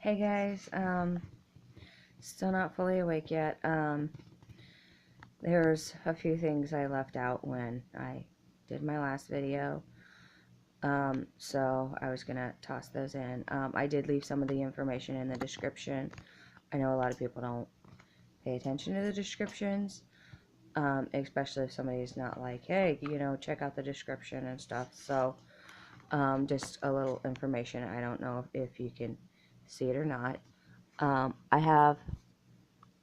Hey guys, still not fully awake yet. There's a few things I left out when I did my last video. So I was gonna toss those in. I did leave some of the information in the description. I know a lot of people don't pay attention to the descriptions, especially if somebody's not like, hey, check out the description and stuff. So, just a little information. I don't know if you can see it or not. I have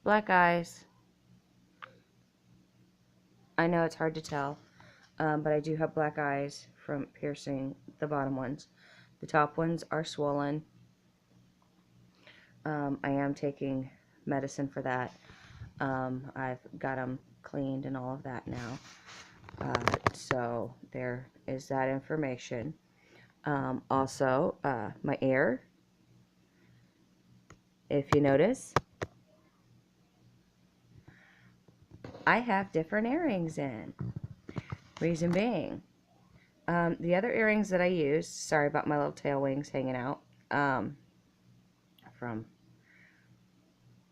black eyes. I know it's hard to tell, but I do have black eyes from piercing the bottom ones. The top ones are swollen. I am taking medicine for that. I've got them cleaned and all of that now. So there is that information. Also, my ear, if you notice, I have different earrings in. Reason being, the other earrings that I used, sorry about my little tail wings hanging out from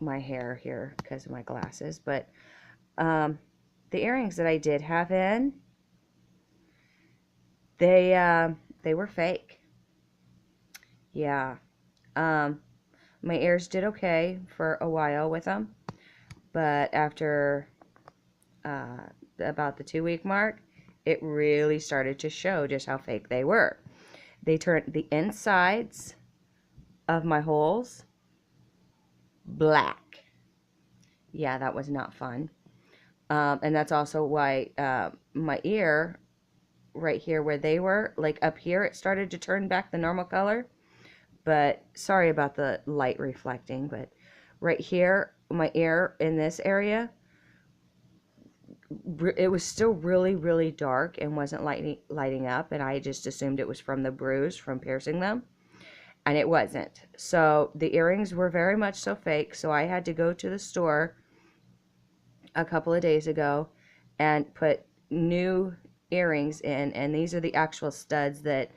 my hair here because of my glasses, but the earrings that I did have in, they were fake. Yeah. My ears did okay for a while with them, but after about the 2-week mark, it really started to show just how fake they were. They turned the insides of my holes black. Yeah, that was not fun. And that's also why my ear, right here where they were, like up here, it started to turn back the normal color. But sorry about the light reflecting, but right here, my ear in this area, it was still really, really dark and wasn't lighting up, and I just assumed it was from the bruise from piercing them, and it wasn't. So the earrings were very much so fake, so I had to go to the store a couple of days ago and put new earrings in, and these are the actual studs that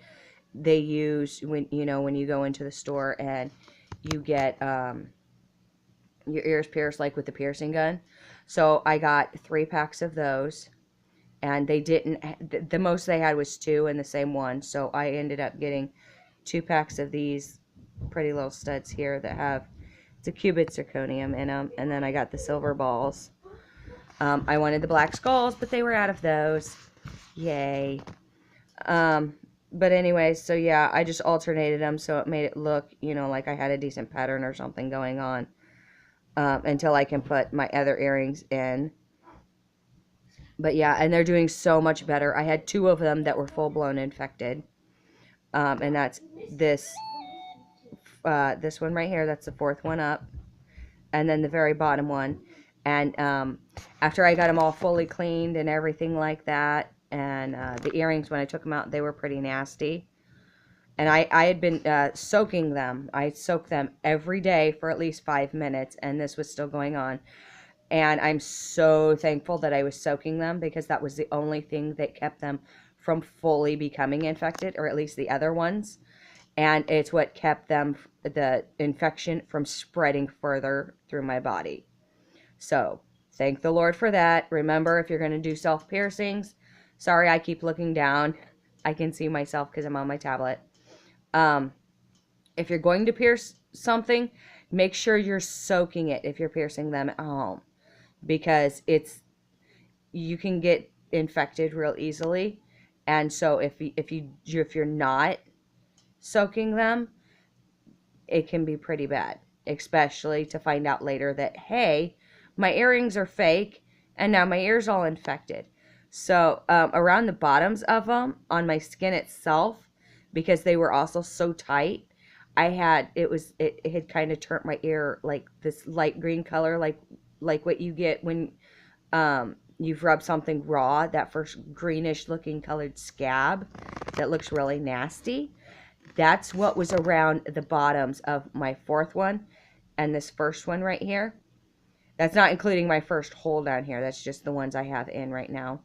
they use when you go into the store and you get your ears pierced, like with the piercing gun. So I got 3 packs of those, and they didn't, the most they had was 2 in the same one, so I ended up getting 2 packs of these pretty little studs here that have the cubit zirconium in them, and then I got the silver balls. I wanted the black skulls, but they were out of those. Yay. But anyways, so yeah, I just alternated them so it made it look, like I had a decent pattern or something going on. Until I can put my other earrings in. But yeah, and they're doing so much better. I had 2 of them that were full-blown infected. And that's this one right here. That's the 4th one up. And then the very bottom one. And after I got them all fully cleaned and everything like that, and the earrings, when I took them out, they were pretty nasty. And I had been soaking them. I soaked them every day for at least 5 minutes, and this was still going on. And I'm so thankful that I was soaking them, because that was the only thing that kept them from fully becoming infected, or at least the other ones. And it's what kept them, the infection, from spreading further through my body. So, thank the Lord for that. Remember, if you're going to do self-piercings, sorry, I keep looking down. I can see myself because I'm on my tablet. If you're going to pierce something, make sure you're soaking it if you're piercing them at home, because you can get infected real easily. And so if you're not soaking them, it can be pretty bad, especially to find out later that, hey, my earrings are fake and now my ear's all infected. So around the bottoms of them, on my skin itself, because they were also so tight, it had kind of turned my ear like this light green color, like what you get when you've rubbed something raw, that first greenish looking colored scab that looks really nasty. That's what was around the bottoms of my 4th one and this first one right here. That's not including my first hole down here. That's just the ones I have in right now.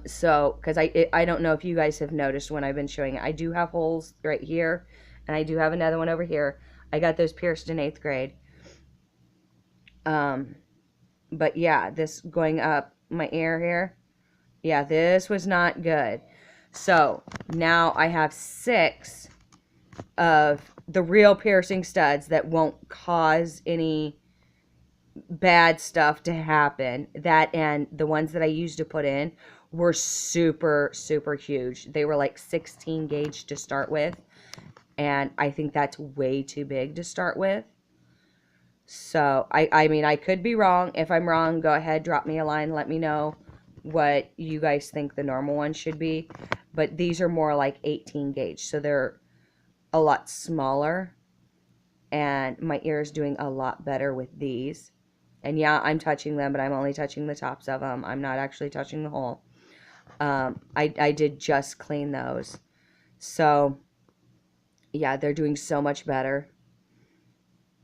So, because I don't know if you guys have noticed when I've been showing it, I do have holes right here And I do have another one over here. I got those pierced in 8th grade. But yeah, this going up my ear here. Yeah, this was not good. So now I have 6 of the real piercing studs that won't cause any bad stuff to happen. That and the ones that I used to put in were super, super huge. They were like 16 gauge to start with. And I think that's way too big to start with. So, I mean, I could be wrong. If I'm wrong, go ahead, drop me a line, let me know what you guys think the normal one should be. But these are more like 18 gauge, so they're a lot smaller. And my ear is doing a lot better with these. And yeah, I'm touching them, but I'm only touching the tops of them. I'm not actually touching the hole. I did just clean those. So, yeah, they're doing so much better.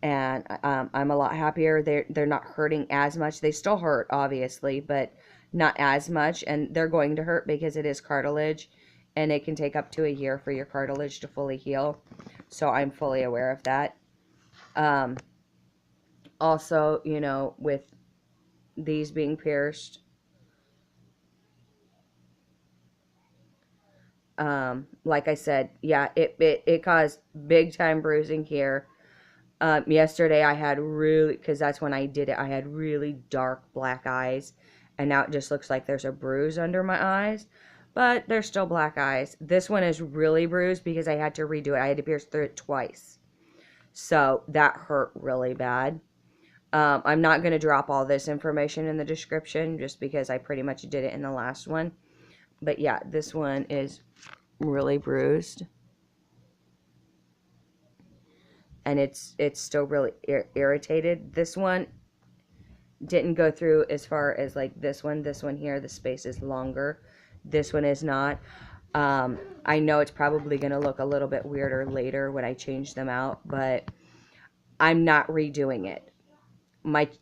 And I'm a lot happier. They're not hurting as much. They still hurt, obviously, but not as much. And they're going to hurt because it is cartilage, and it can take up to a year for your cartilage to fully heal. So I'm fully aware of that. Also, you know, with these being pierced, like I said, yeah, it caused big time bruising here. Yesterday I had really, because that's when I did it, I had really dark black eyes, and now it just looks like there's a bruise under my eyes, but they're still black eyes. This one is really bruised because I had to redo it. I had to pierce through it twice, so that hurt really bad. I'm not going to drop all this information in the description just because I pretty much did it in the last one, but yeah, this one is really bruised. And it's still really irritated. This one didn't go through as far as like this one here. The space is longer. This one is not. I know it's probably going to look a little bit weirder later when I change them out, but I'm not redoing it.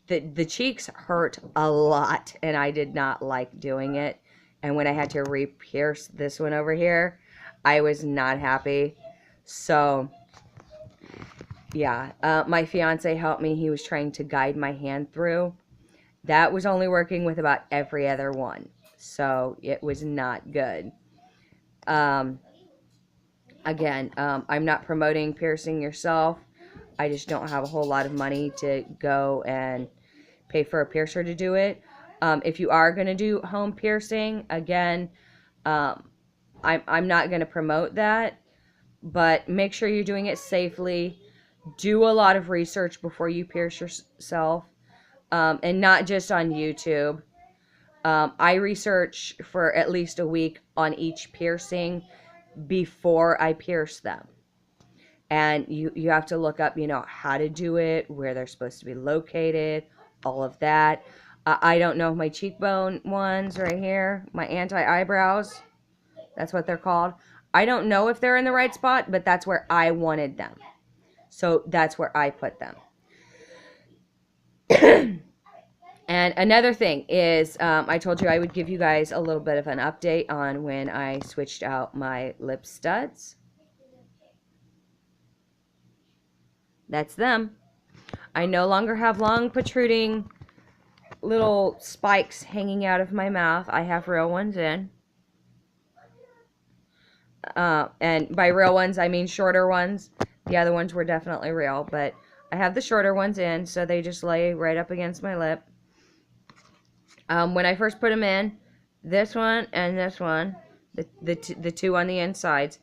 The cheeks hurt a lot, and I did not like doing it. And when I had to re-pierce this one over here, I was not happy. So yeah, my fiance helped me. He was trying to guide my hand through. That was only working with about every other one, so it was not good. Again, I'm not promoting piercing yourself. I just don't have a whole lot of money to go and pay for a piercer to do it. If you are going to do home piercing, again, I'm not going to promote that, but make sure you're doing it safely. Do a lot of research before you pierce yourself, and not just on YouTube. I research for at least a week on each piercing before I pierce them. And you have to look up, you know, how to do it, where they're supposed to be located, all of that. I don't know my cheekbone ones right here, my anti-eyebrows, that's what they're called. I don't know if they're in the right spot, but that's where I wanted them. So that's where I put them. And another thing is, I told you I would give you guys a little bit of an update on when I switched out my lip studs. That's them. I no longer have long protruding little spikes hanging out of my mouth. I have real ones in. And by real ones, I mean shorter ones. The other ones were definitely real, but I have the shorter ones in, so they just lay right up against my lip. When I first put them in, this one and this one, the two on the insides,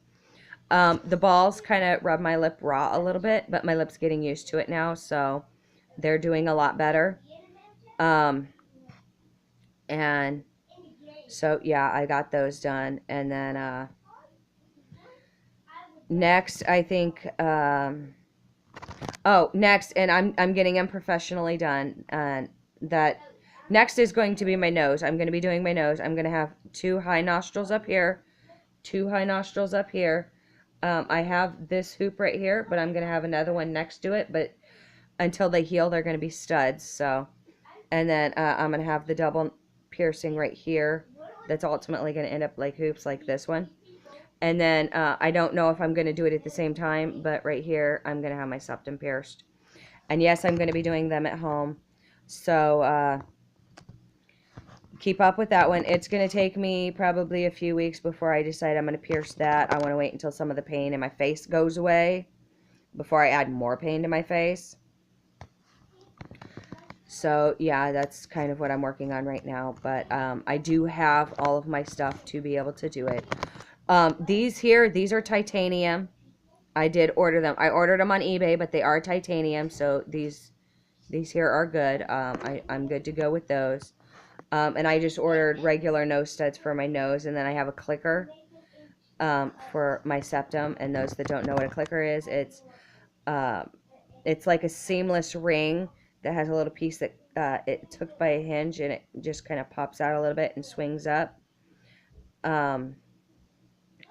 the balls kind of rub my lip raw a little bit, but my lip's getting used to it now, so they're doing a lot better. And so, yeah, I got those done. And then, next, I think, next, and I'm getting them professionally done. And that next is going to be my nose. I'm going to be doing my nose. I'm going to have 2 high nostrils up here, 2 high nostrils up here. I have this hoop right here, but I'm going to have another one next to it. But until they heal, they're going to be studs. So, and then I'm going to have the double piercing right here. That's ultimately going to end up like hoops like this one. And then I don't know if I'm going to do it at the same time, but right here I'm going to have my septum pierced. And yes, I'm going to be doing them at home. So keep up with that one. It's going to take me probably a few weeks before I decide I'm going to pierce that. I want to wait until some of the pain in my face goes away before I add more pain to my face. So yeah, that's kind of what I'm working on right now. But I do have all of my stuff to be able to do it. These are titanium. I did order them. I ordered them on eBay, but they are titanium. So these here are good. I'm good to go with those. And I just ordered regular nose studs for my nose, and then I have a clicker for my septum. And those that don't know what a clicker is, it's like a seamless ring that has a little piece that it's hooked by a hinge, and it just kind of pops out a little bit and swings up. And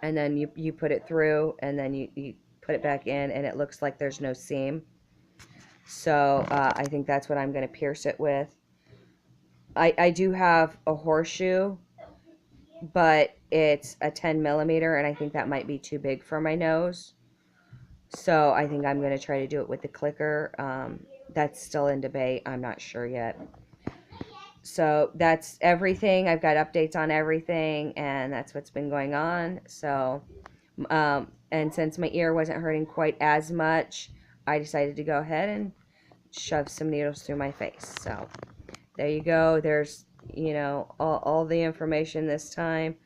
then you put it through, and then you put it back in, and it looks like there's no seam. So I think that's what I'm going to pierce it with. I do have a horseshoe, but it's a 10 millimeter, and I think that might be too big for my nose. So I think I'm going to try to do it with the clicker. That's still in debate. I'm not sure yet. So that's everything. I've got updates on everything, and that's what's been going on. So, and since my ear wasn't hurting quite as much, I decided to go ahead and shove some needles through my face. So there you go. There's, all the information this time.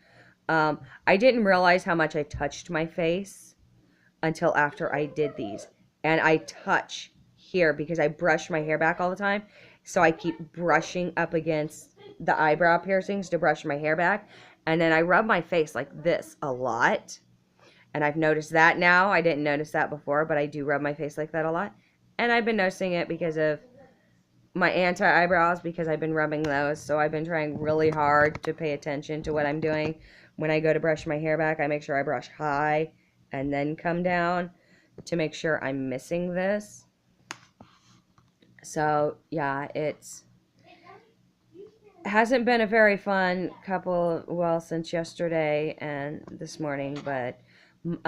I didn't realize how much I touched my face until after I did these. And I touch here because I brush my hair back all the time. So I keep brushing up against the eyebrow piercings to brush my hair back. And then I rub my face like this a lot. And I've noticed that now. I didn't notice that before, but I do rub my face like that a lot. And I've been noticing it because of my anti-eyebrows, because I've been rubbing those. So I've been trying really hard to pay attention to what I'm doing. When I go to brush my hair back, I make sure I brush high and then come down to make sure I'm missing this. So yeah, it hasn't been a very fun since yesterday and this morning, but the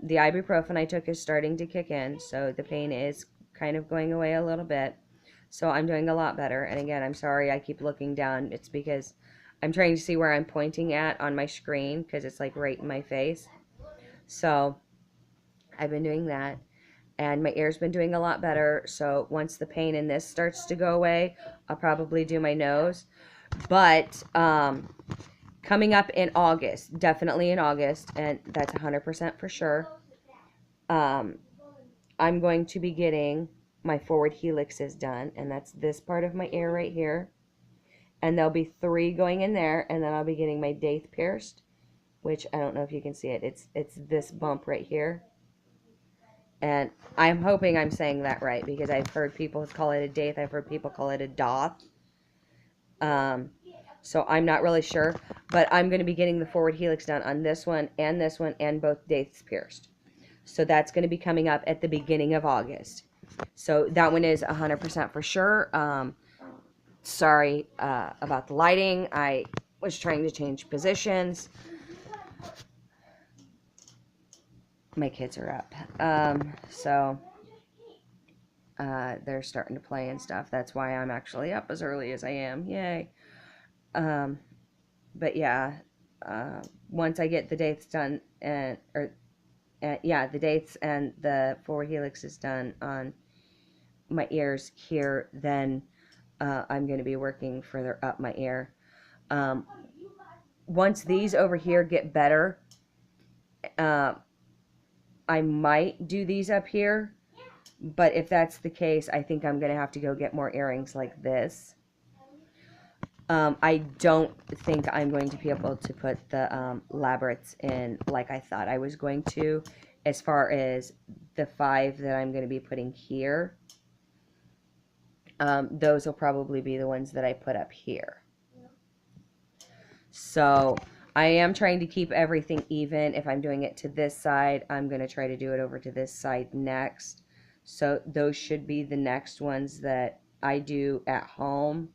ibuprofen I took is starting to kick in, so the pain is kind of going away a little bit. So I'm doing a lot better. And again, I'm sorry I keep looking down. It's because I'm trying to see where I'm pointing at on my screen, because it's like right in my face. So I've been doing that, and my ear's been doing a lot better. So once the pain in this starts to go away, I'll probably do my nose. But coming up in August, definitely in August, and that's 100% for sure, I'm going to be getting my forward helixes done, and that's this part of my ear right here. And there'll be 3 going in there, and then I'll be getting my daith pierced, which I don't know if you can see it. It's this bump right here. And I'm hoping I'm saying that right, because I've heard people call it a daith. I've heard people call it a doth. So I'm not really sure. But I'm going to be getting the forward helix done on this one, and both daiths pierced. So that's going to be coming up at the beginning of August. So that one is 100% for sure. Sorry about the lighting. I was trying to change positions. My kids are up. So they're starting to play and stuff. That's why I'm actually up as early as I am. Yay. But yeah, once I get the dates done, the dates and the forward helix is done on my ears here, then I'm going to be working further up my ear. Once these over here get better, I might do these up here, but if that's the case, I think I'm going to have to go get more earrings like this. I don't think I'm going to be able to put the labyrinths in like I thought I was going to, as far as the 5 that I'm going to be putting here. Those will probably be the ones that I put up here. So I am trying to keep everything even. If I'm doing it to this side, I'm going to try to do it over to this side next. So those should be the next ones that I do at home.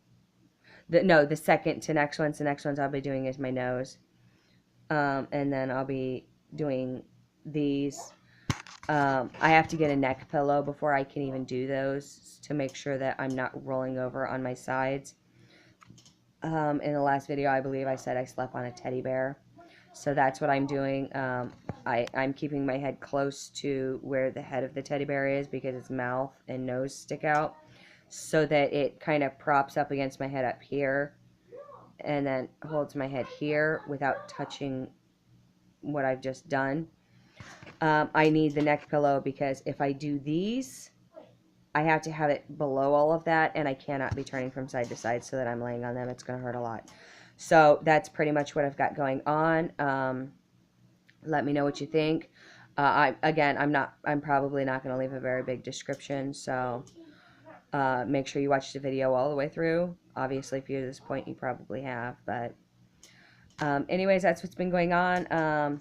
The second to next ones. The next ones I'll be doing is my nose. And then I'll be doing these. I have to get a neck pillow before I can even do those to make sure that I'm not rolling over on my sides. In the last video, I believe I said I slept on a teddy bear. So that's what I'm doing. I'm keeping my head close to where the head of the teddy bear is because its mouth and nose stick out, so that it kind of props up against my head up here and then holds my head here without touching what I've just done. I need the neck pillow because if I do these, I have to have it below all of that, and I cannot be turning from side to side so that I'm laying on them. It's going to hurt a lot. So that's pretty much what I've got going on. Let me know what you think. I'm probably not going to leave a very big description, so make sure you watch the video all the way through. Obviously, if you're at this point, you probably have, but anyways, that's what's been going on.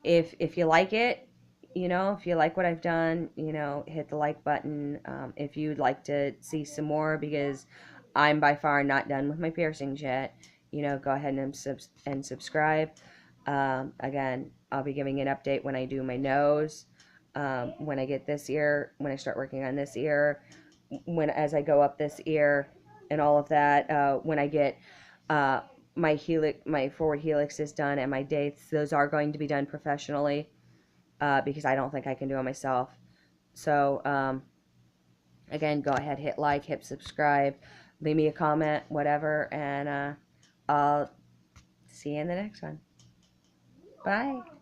If you like it, if you like what I've done, hit the like button. If you'd like to see some more, because I'm by far not done with my piercings yet, go ahead and subscribe. Again, I'll be giving an update when I do my nose, when I get this ear, when I start working on this ear, as I go up this ear, and all of that. When I get my forward helix is done, and my dates, those are going to be done professionally, because I don't think I can do it myself. So again, go ahead, hit like, hit subscribe, leave me a comment, whatever, and I'll see you in the next one. Bye.